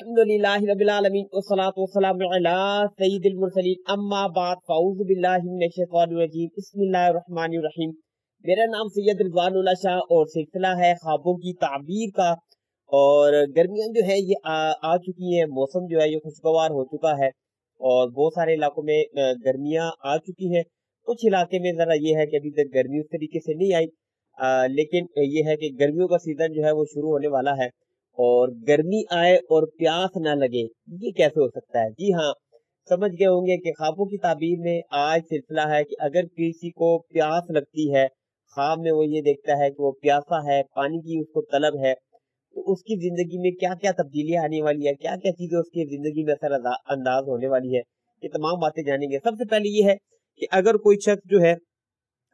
अल्हम्दुलिल्लाहि रब्बिल आलमीन वस्सलातु वस्सलामु अला सय्यिदिल मुरसलीन अम्मा बाद फ़अऊज़ु बिल्लाहि मिनश शैतानिर रजीम बिस्मिल्लाहिर रहमानिर रहीम। मेरा नाम सैयद रिज़वानुल्लाह शाह और सिलसिला है ख्वाबों की ताबीर का। और गर्मियां जो है ये आ चुकी हैं, मौसम जो है ये खुशगवार हो चुका है और बहुत सारे इलाकों में गर्मियां आ चुकी हैं। कुछ इलाके में जरा ये है कि अभी तक गर्मी उस तरीके से नहीं आई, लेकिन ये है कि गर्मियों का सीजन जो है वो शुरू होने वाला है और गर्मी आए और प्यास ना लगे, ये कैसे हो सकता है? जी हाँ, समझ गए होंगे कि ख्वाबों की ताबीर में आज सिलसिला है कि अगर किसी को प्यास लगती है, ख्वाब में वो ये देखता है कि वो प्यासा है, पानी की उसको तलब है, तो उसकी जिंदगी में क्या क्या तब्दीलियां आने वाली है, क्या क्या चीजें उसकी जिंदगी में असर अंदाज होने वाली है, ये तमाम बातें जानेंगे। सबसे पहले ये है कि अगर कोई शख्स जो है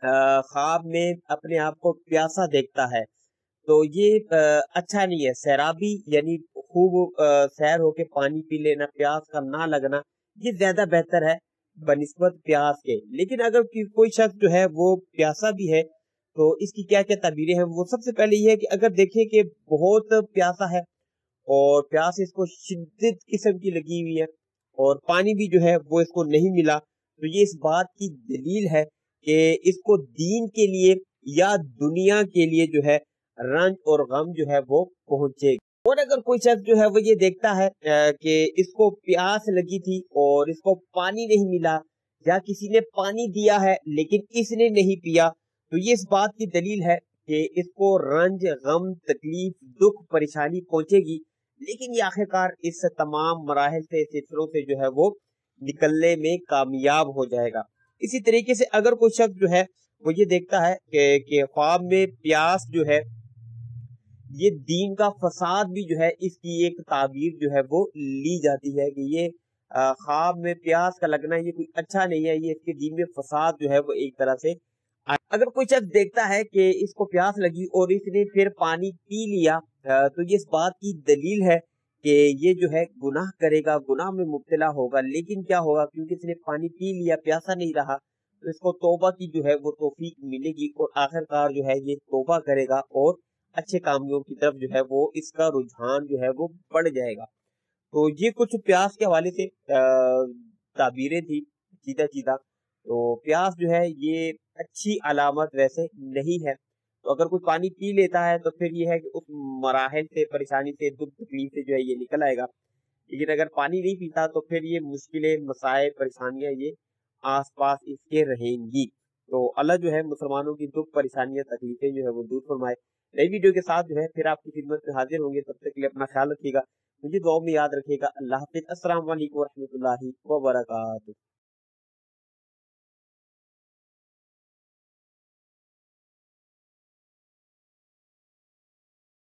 ख्वाब में अपने आप को प्यासा देखता है तो ये अच्छा नहीं है। सैराबी यानी खूब सैर होके पानी पी लेना, प्यास का ना लगना, ये ज्यादा बेहतर है बनिस्बत प्यास के। लेकिन अगर कोई शख्स जो है वो प्यासा भी है तो इसकी क्या क्या तबीरें हैं, वो सबसे पहले ये है कि अगर देखें कि बहुत प्यासा है और प्यास इसको शिद्दत किस्म की लगी हुई है और पानी भी जो है वो इसको नहीं मिला, तो ये इस बात की दलील है कि इसको दीन के लिए या दुनिया के लिए जो है रंज और गम जो है वो पहुंचेगी। और अगर कोई शख्स जो है वो ये देखता है कि इसको प्यास लगी थी और इसको पानी नहीं मिला या किसी ने पानी दिया है लेकिन इसने नहीं पिया, तो ये इस बात की दलील है कि इसको रंज गम तकलीफ दुख परेशानी पहुंचेगी, लेकिन ये आखिरकार इस तमाम मराहल से सिलसिलों से जो है वो निकलने में कामयाब हो जाएगा। इसी तरीके से अगर कोई शख्स जो है वो ये देखता है कि ख्वाब में प्यास जो है ये दीन का फसाद भी जो है इसकी एक ताबीर जो है वो ली जाती है कि ये ख्वाब में प्यास का लगना ये कोई अच्छा नहीं है, ये इसके दीन में फसाद जो है वो एक तरह से। अगर कोई शख्स देखता है कि इसको प्यास लगी और इसने फिर पानी पी लिया, तो ये इस बात की दलील है कि ये जो है गुनाह करेगा, गुनाह में मुब्तला होगा। लेकिन क्या होगा, क्योंकि इसने पानी पी लिया, प्यासा नहीं रहा, तो इसको तौबा की जो है वो तौफीक मिलेगी और आखिरकार जो है ये तौबा करेगा और अच्छे कामों की तरफ जो है वो इसका रुझान जो है वो बढ़ जाएगा। तो ये कुछ प्यास के हवाले से ताबीरें थी सीधा सीधा। तो प्यास जो है ये अच्छी अलामत वैसे नहीं है। तो अगर कोई पानी पी लेता है तो फिर ये है कि उस मराहल से, परेशानी से, दुख तकलीफ से जो है ये निकल आएगा। लेकिन अगर पानी नहीं पीता तो फिर ये मुश्किलें, मसाए, परेशानियां ये आसपास इसके रहेंगी। तो अल्लाह जो है मुसलमानों की दुख परेशानियां तकलीफें जो है वो दूर फरमाए। नई वीडियो के साथ जो है फिर आपकी खिदमत में हाजिर होंगे, तब तक के लिए अपना ख्याल रखिएगा, मुझे दुआ में याद रखिएगा। अल्लाह हाफिज़। अस्सलाम वालेकुम रहमतुल्लाहि व बरकातुहू।